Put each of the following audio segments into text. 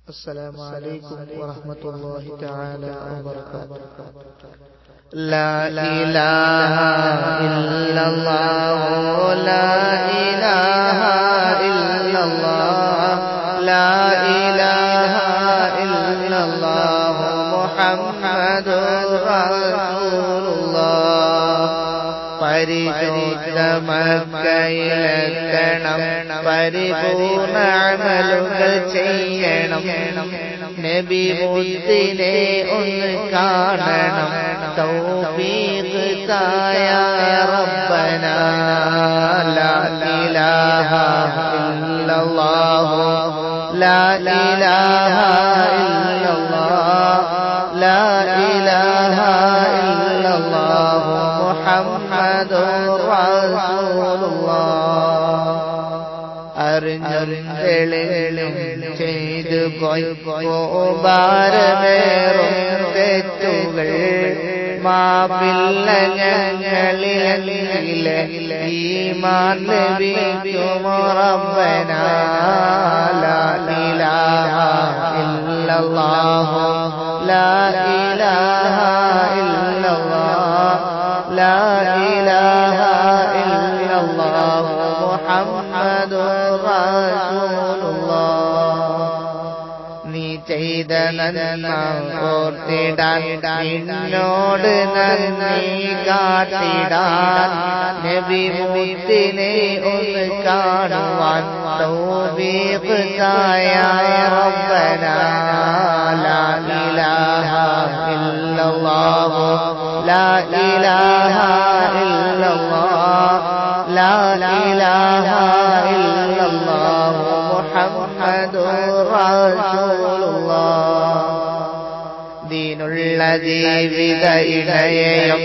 السلام عليكم ورحمة الله تعالى وبركاته. لا إله إلا الله، لا إله إلا الله، لا إله إلا الله، محمد رسول الله. പരിശുദ്ധ മക്കയിലെത്തണം, പരിപൂർണ്ണ അമലുകൾ ചെയ്യണം, നബി മുത്തിനെ ഒന്ന് കാണണം, തൗഫീഖ് തായ റബ്ബനാ. ലാ ഇലാഹ ഇല്ലല്ലാഹു, ലാ ഇലാഹ ഇല്ലല്ലാഹ്, ലാ ഇലാഹ ഇല്ലല്ലാഹു, മുഹമ്മദുർ റസൂലുള്ളാഹ്. അറിഞ്ഞും തെളിഞ്ഞും ചെയ്തു ഭാരമേറും തെറ്റുകൾ മാപ്പില്ല ഞങ്ങളിലെ ഈമാൻ ലഭിക്കുമോ റബ്ബനാ. ലാ ഇലാഹ ഇല്ലല്ലാഹു, ലാ ഇലാഹ ഇല്ലല്ലാഹ്, ലാ ഇലാഹ ഇല്ലല്ലാഹു, മുഹമ്മദുർ റസൂലുള്ളാഹ്. നീ ചെയ്ത നന്മ ഓർത്തിടാൻ, നിന്നോട് നന്ദി കാട്ടിടാൻ, നബി മുത്തിനെ ഒന്ന് കാണുവാൻ തൗഫീഖ് തായ റബ്ബനാ. ലാ ഇലാഹ ഇല്ലല്ലാഹു, ലാ ഇലാഹ ഇല്ലല്ലാഹ്, ലാ ഇലാഹ ഇല്ലല്ലാഹു, മുഹമ്മദുർ റസൂലുള്ളാഹ്. ദീനുള്ള ജീവിത ഇണയെയും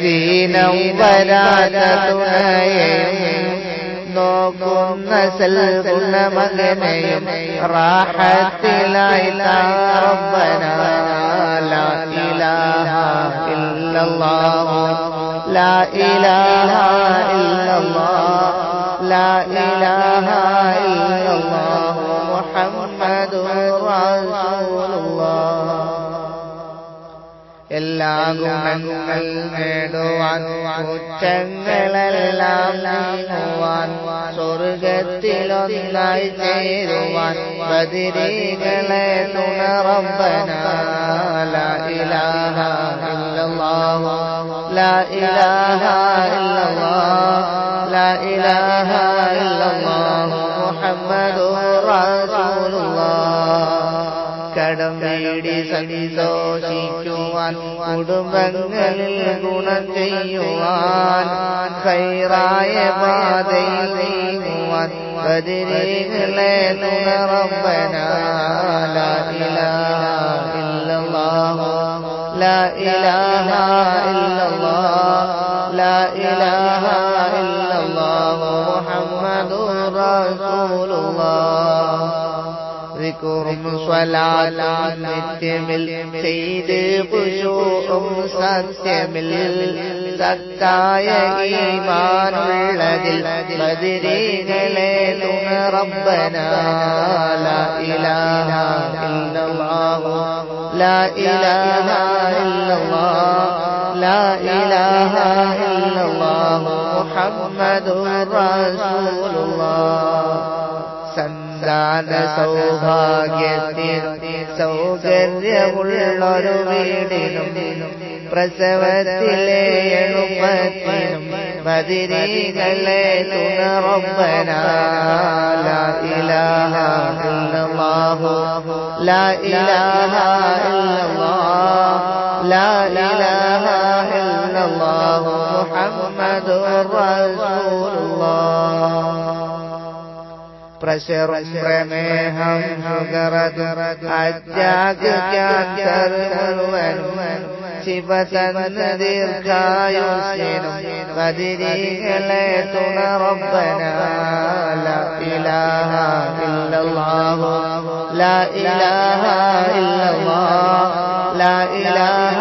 ദീനം വരാത തുണയെയും നോക്കുന്ന സൽഗുണ മകനെയും റാഹത്തിലായി റബ്ബനാ. ലാ ഇലാഹ ഇല്ലല്ലാഹു, ലാ ഇലാഹ ഇല്ലല്ലാഹ്, ലാ ഇലാഹ ഇല്ലല്ലാഹു, മുഹമ്മദുർ റസൂലുള്ളാഹ്. എല്ലാ ഗുണങ്ങൾ നേടുവാൻ, കുറ്റങ്ങളെല്ലാം നീങ്ങുവാൻ, സ്വർഗത്തിലൊന്നായി ചേരുവാൻ, ബദരീകളെ തുണ റബ്ബനാ. ലാ ഇലാഹ ഇല്ലല്ലാഹു, ലാ ഇലാഹ ഇല്ലല്ലാഹ്, ലാ ഇലാഹ ഇല്ലല്ലാഹു, മുഹമ്മദുർ റസൂലുള്ളാഹ്. കടം വീടി സന്തോഷിക്കുവാൻ, കുടുംബങ്ങളിൽ ഗുണം ചെയ്യുവാൻ, ഖൈറായ പാതയിൽ നീങ്ങുവാൻ, ബദരീകളെ തുണ റബ്ബനാ. ലാ ഇലാഹ ഇല്ലല്ലാഹു, ലാ ഇലാഹ ഇല്ലല്ലാഹ്, ലാ ഇലാഹ ഇല്ലല്ലാഹു, മുഹമ്മദുർ റസൂലുള്ളാഹ്. ദിക്റും സ്വലാത്തും നിത്യമിൽ ചെയ്ത് ഖുശൂഉം സത്യമിൽ, സത്തായ ഈമാനുള്ളതിൽ ബദരീകളെ തുണ റബ്ബനാ. ലാ ഇലാഹ ഇല്ലല്ലാഹു, ലാ ഇലാഹ ഇല്ലല്ലാഹ്, ലാ ഇലാഹ ഇല്ലല്ലാഹു, മുഹമ്മദുർ റസൂലുള്ളാഹ്. സന്താന സൗഭാഗ്യത്തിനും സൗകര്യമുള്ളൊരു വീടിനും, പ്രസവത്തിലെ എളുപ്പത്തിനും, ബദരീകളെ തുണ റബ്ബനാ. ലാ ഇലാഹ ഇല്ലല്ലാഹു, ലാ ഇലാഹ ഇല്ലല്ലാഹ്, ലാ ഇലാഹ ഇല്ലല്ലാഹു, മുഹമ്മദുർ റസൂലുള്ളാഹ്. പ്രഷറും പ്രമേഹം ഷുഗറത് അറ്റാക്ക് ക്യാൻസർ മുഴുവനും ശിവതന്ന ദീർഘായുസ്സിനും ബദരീകളെ തുണ റബ്ബനാ. ലാ ഇലാഹ ഇല്ലല്ലാഹു, ലാ ഇലാഹ ഇല്ലല്ലാഹ്, ലാ ഇലാഹ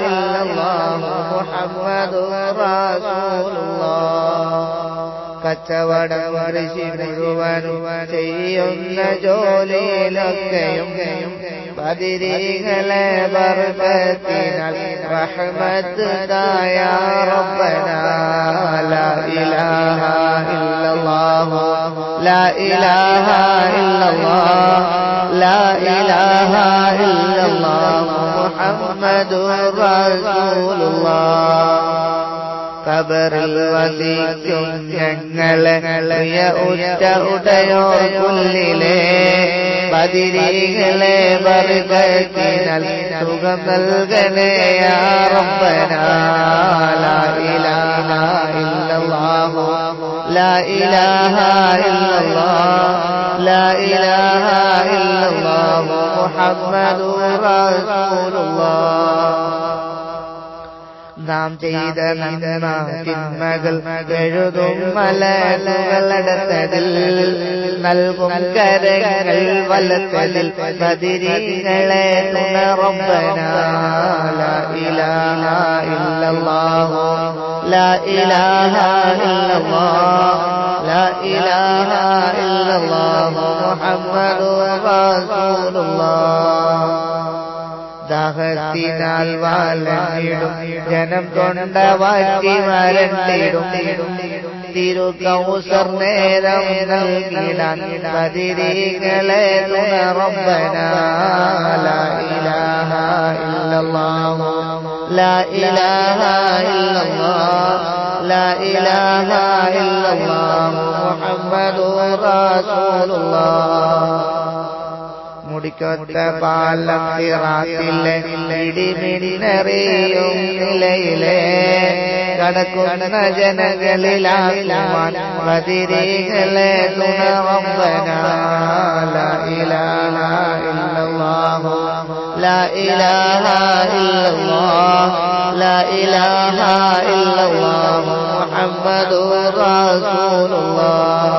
ഇല്ലല്ലാഹു, മുഹമ്മദുർ റസൂലുള്ളാഹ്. കച്ചവടം കൃഷി മുഴുവനും ചെയ്യുന്ന ജോലിയിലൊക്കെയും ബദരീങ്ങളെ ബർക്കത്തിനാൽ റഹ്മത്ത് തായ റബ്ബനാ ലാ ഇലാഹ ഇല്ലല്ലാഹു ലാ ഇലാഹ ഇല്ലല്ലാഹ് ലാ ഇലാഹ ഇല്ലല്ലാഹു മുഹമ്മദുർ റസൂലുള്ളാഹ്. ഖബറിൽ വസിക്കും ഞങ്ങളെ പ്രിയ ഉറ്റ ഉടയോർക്കുള്ളിലെ ബദരീകളെ ബർക്കത്തിനാൽ സുഖം നൽകണേ യാ റബ്ബനാ ലാ ഇലാഹ ഇല്ലല്ലാഹു ലാ ഇലാഹ ഇല്ലല്ലാഹ് ലാ ഇലാഹ ഇല്ലല്ലാഹു മുഹമ്മദുർ റസൂലുള്ളാഹ്. നാം ചെയ്ത നന്മ തിന്മകൾ എഴുതും മലകളടത്തതിൽ നൽകും കരങ്ങൾ വലത്തതിൽ ബദരീങ്ങളെ തുണ റബ്ബനാ ലാ ഇലാഹ ഇല്ലല്ലാഹു ലാ ഇലാഹ ഇല്ലല്ലാഹ് ലാ ഇലാഹ ഇല്ലല്ലാഹു മുഹമ്മദുർ റസൂലുള്ളാഹ്. ദാഹത്തിനാൽ വലഞ്ഞിടും ജനം തൊണ്ട വാറ്റി വരണ്ടിടും തിരുകൗസർ നേരം നൽകിടാൻ ബദരീകളെ തുണ റബ്ബനാ ലാ ഇലാഹ ഇല്ലല്ലാഹു ലാ ഇലാഹ ഇല്ലല്ലാഹ് ലാ ഇലാഹ ഇല്ലല്ലാഹു മുഹമ്മദുർ റസൂലുള്ളാഹ്. മുടിക്കൊത്ത പാലം സിറാത്തിലെ ഇടിമിന്നറിയും നിലയിലെ കടക്കുന്ന ജനങ്ങളിലാക്കുവാൻ ബദരീകളെ തുണ റബ്ബനാ ലാ ഇലാഹ ഇല്ലല്ലാഹു ലാ ഇലാഹ ഇല്ലല്ലാഹ് ലാ ഇലാഹ ഇല്ലല്ലാഹു മുഹമ്മദുർ റസൂലുള്ളാഹ്.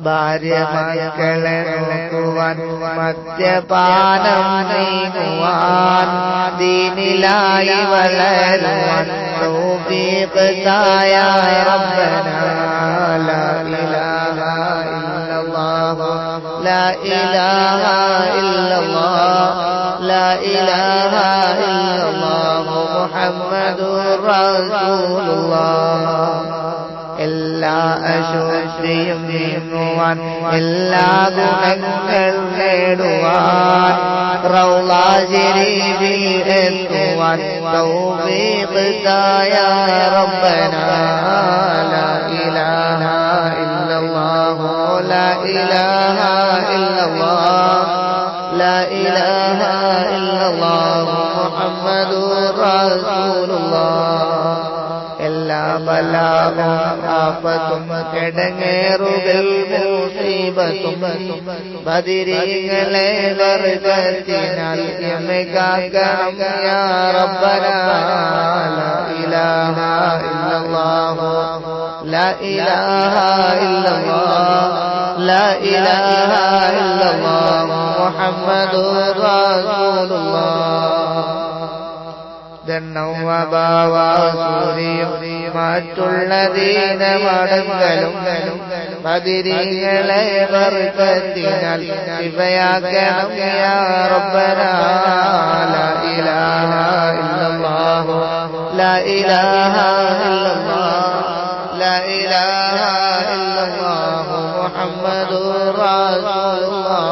ഭാര്യ മക്കളെ നോക്കുവാൻ മദ്യപാനം നീങ്ങുവാൻ ദീനിലായി വളരുവാൻ തൗഫീഖ് തായ റബ്ബനാ ലാ ഇലാഹ ഇല്ലല്ലാഹു ലാ ഇലാഹ ഇല്ലല്ലാഹ് ലാ ഇലാഹ ഇല്ലല്ലാഹു മുഹമ്മദുർ റസൂലുള്ളാഹ്. എല്ലാ അശുദ്ധിയും നീങ്ങുവാൻ എല്ലാ ഗുണങ്ങൾ നേടുവാൻ റൗള ശരീഫിൽ എത്തുവാൻ തൗഫീഖ് തായ റബ്ബനാ ലാ ഇലാഹ ഇല്ലല്ലാഹു ലാ ഇലാഹ ഇല്ലല്ലാഹ് ലാ ഇലാഹ ഇല്ലല്ലാഹു മുഹമ്മദുർ റസൂലുള്ളാഹ്. എല്ലാ ബലാവും ആപത്തും കെടങ്ങേറുകൾ മുസീബത്തും ബദരീങ്ങളെ ബർക്കത്തിനാൽ യമികാക്കണം യാ റബ്ബനാ ലാ ഇലാഹ ഇല്ലല്ലാഹു ലാ ഇലാഹ ഇല്ലല്ലാഹ് ലാ ഇലാഹ ഇല്ലല്ലാഹു മുഹമ്മദുർ റസൂലുള്ളാഹ്. ദണ്ണവ്വബാവാസൂരിയും മറ്റുള്ള ദീനമടങ്ങലും ബദരീങ്ങളെ ബർക്കത്തിനാൽ ശിഫയാക്കണം യാ റബ്ബനാ ലാ ഇലാഹ ഇല്ലല്ലാഹു ലാ ഇലാഹ ഇല്ലല്ലാഹ് ലാ ഇലാഹ ഇല്ലല്ലാഹു മുഹമ്മദുർ റസൂലുള്ളാഹ്.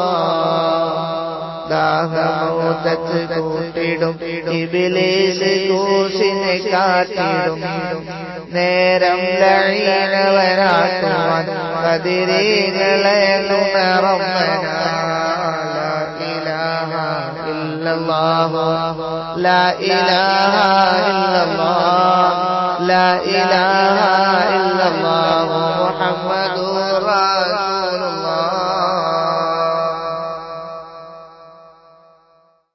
ദാഹമൗതത്ത് കൂട്ടിടും ഇബ്ലീസ് കൂസിനെ കാട്ടിടും നേരം ലഈനവനാക്കുവാൻ ബദരീകളെ തുണ റബ്ബനാ ലാ ഇലാഹ ഇല്ലല്ലാഹു ലാ ഇലാഹ ഇല്ലല്ലാഹ് ലാ ഇലാഹ